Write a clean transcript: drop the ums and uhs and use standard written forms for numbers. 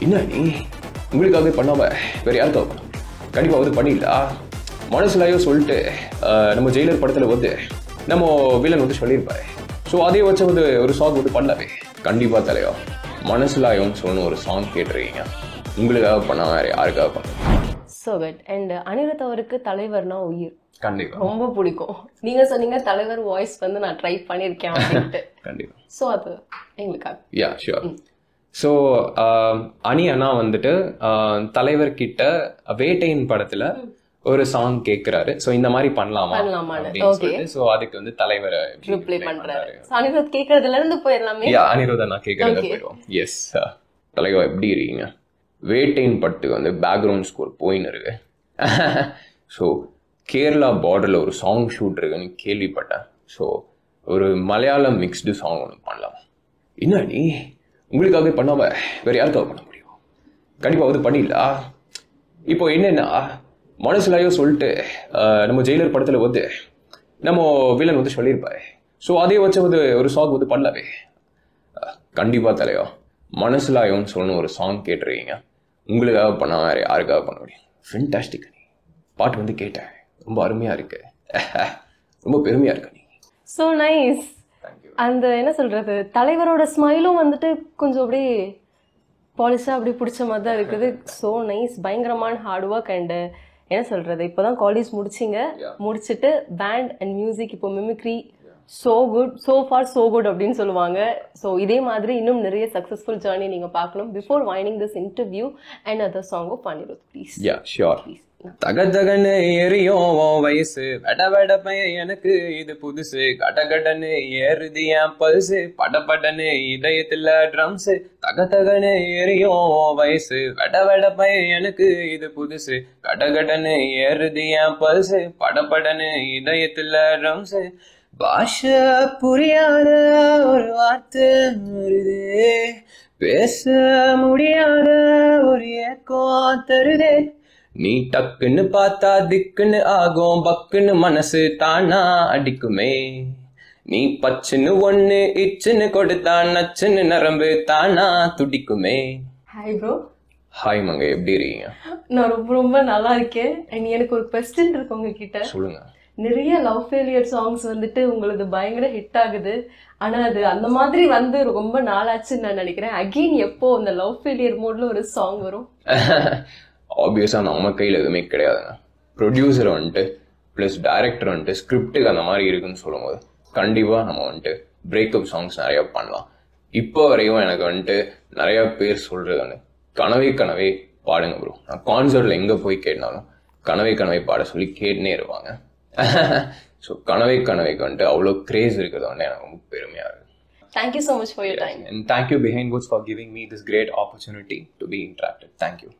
என்ன நீ உங்களுக்காகவே பண்ணாம வேற யாருக்காக பண்ண கண்டிப்பாக வந்து பண்ணிடலா மனசுலையோ சொல்லிட்டு நம்ம ஜெயிலர் படத்தில் வந்து நம்ம வில்லன் வந்து சொல்லியிருப்பாரு. ஸோ அதே வச்சு வந்து ஒரு சாங் வந்து பண்ணலாமே. கண்டிப்பாக தலையோ மனசுலாயும் சொல்லணும் ஒரு சாங் கேட்டிருக்கீங்க. உங்களுக்காக பண்ண வேற யாருக்காக பண்ண. So good. அண்ட் அனிருத் அவருக்கு தலைவர்னா உயிர். கண்டிப்பா ரொம்ப பிடிக்கும். நீங்க சொன்னீங்க தலைவர் வாய்ஸ் வந்து நான் ட்ரை பண்ணியிருக்கேன் அப்படின்ட்டு. கண்டிப்பா. ஸோ அது எங்களுக்காக. Yeah sure. ஸோ அனி அண்ணா வந்துட்டு தலைவர்கிட்ட வேட்டையின் படத்துல ஒரு சாங் கேட்கிறாரு. ஸோ இந்த மாதிரி பண்ணலாமா அப்படின்னு சொல்லிட்டு ஸோ அதுக்கு வந்து தலைவரை ரிப்ளை பண்றாரு. அனிருத் கேட்கறதுல இருந்து போயிடலாமே. யா அனிருத் அண்ணா கேட்கறத போயிடுவோம். எஸ் தலைவர் எப்படி இருக்கீங்க? வேட்டையின் படத்துக்கு வந்து பேக்ரவுண்ட் ஸ்கோர் போயின்னு இருக்கு. ஸோ கேரளா பார்டரில் ஒரு சாங் ஷூட் இருக்குன்னு கேள்விப்பட்டேன். ஸோ ஒரு மலையாளம் மிக்ஸ்டு சாங் ஒன்று பண்ணலாம். என்ன நீ உங்களுக்காகவே பண்ணாம வேற யாருக்காக பண்ண முடியும்? கண்டிப்பாக வந்து பண்ணிடலா. இப்போ என்னன்னா மனசுலையோ சொல்லிட்டு நம்ம ஜெயிலர் படத்தில் வந்து நம்ம வில்லன் வந்து சொல்லியிருப்பாரு. ஸோ அதே வச்சு வந்து ஒரு சாங் வந்து பண்ணலாமே. கண்டிப்பாக தலையோ மனசுலாயும் சொல்லணும் ஒரு சாங் கேட்டிருக்கீங்க. உங்களுக்காக பண்ண வேற யாருக்காக பண்ண முடியும்? ஃபென்டாஸ்டிக். நீ பாட்டு வந்து கேட்டேன், ரொம்ப அருமையா இருக்கு, ரொம்ப பெருமையா இருக்கு. நீ ஸோ நைஸ். அந்த என்ன சொல்றது தலைவரோட ஸ்மைலும் வந்துட்டு கொஞ்சம் அப்படியே பாலிஷா அப்படி பிடிச்ச மாதிரி தான் இருக்குது. So nice. பயங்கரமான ஹார்ட் ஒர்க். அண்ட் என்ன சொல்றது இப்போதான் காலேஜ் முடிச்சுட்டு பேண்ட் அண்ட் மியூசிக் இப்போ mimicry so good, so for so good அப்படின்னு சொல்லுவாங்க. ஸோ இதே மாதிரி இன்னும் நிறைய சக்ஸஸ்ஃபுல் ஜேர்னி நீங்கள் பார்க்கணும். Before winding this interview and other song of Anirudh please. Yeah sure. தகதகன்னு எரியும் வயசு, வெட வெட பையன் எனக்கு இது புதுசு, கடகடன்னு ஏறுது என் பல்சு, படபடன்னு இதயத்துல ட்ரம்ஸு, தகதகன்னு எரியும் வயசு, வெட வெட பையன் எனக்கு இது புதுசு, கடகடன்னு ஏறுது என் பல்சு, படபடன்னு இதயத்துல ட்ரம்ஸு, பாஷை புரியாத ஒரு வார்த்தை வருது, பேச முடியாத ஒரு ஏக்கம் தருதே, நீ டக்குன்னு பார்த்தா திக்குன்னு ஆகும், பக்குன்னு மனசு தானா அடிக்குமே, நீ பச்சுன்னு ஒண்ணு இச்சுன்னு கொடுத்தா நச்சுன்னு நரம்பு தானா துடிக்குமே. Hi bro. ஹாய் மங்க, எப்படி இருக்கீங்க? நான் ரொம்ப ரொம்ப நல்லா இருக்கேன். அண்ட் எனக்கு ஒரு கொஸ்டின் இருக்கு உங்ககிட்ட. சொல்லுங்க. நிறைய லவ் ஃபெயிலியர் சாங்ஸ் வந்துட்டு உங்களுக்கு பயங்கர ஹிட் ஆகுது. ஆனா அது அந்த மாதிரி வந்து ரொம்ப நாளாச்சுன்னு நான் நினைக்கிறேன். அகெயின் எப்போ அந்த லவ் ஃபெயிலியர் மோட்ல ஒரு சாங் வரும்? ஆப்வியஸா நம்ம கையில் எதுவுமே கிடையாதுங்க. ப்ரொடியூசர் வந்துட்டு ப்ளஸ் டைரக்டர் வந்துட்டு ஸ்கிரிப்டுக்கு அந்த மாதிரி இருக்குன்னு சொல்லும் போது கண்டிப்பாக நம்ம வந்துட்டு பிரேக்கப் சாங்ஸ் நிறைய பண்ணலாம். இப்போ வரையும் எனக்கு வந்துட்டு நிறைய பேர் சொல்றது வந்து கனவே கனவே பாடுங்க ப்ரோ. நான் கான்சர்ட்ல எங்கே போய் கேட்டாலும் கனவே கனவே பாட சொல்லி கேட்டுனே இருப்பாங்க. ஸோ கனவே கனவேக்கு வந்துட்டு அவ்வளோ கிரேஸ் இருக்கிறது வந்து எனக்கு ரொம்ப பெருமையா இருக்கு. Thank you so much for your time. And thank you Behind Woods for giving me this great opportunity to be interactive. Thank you.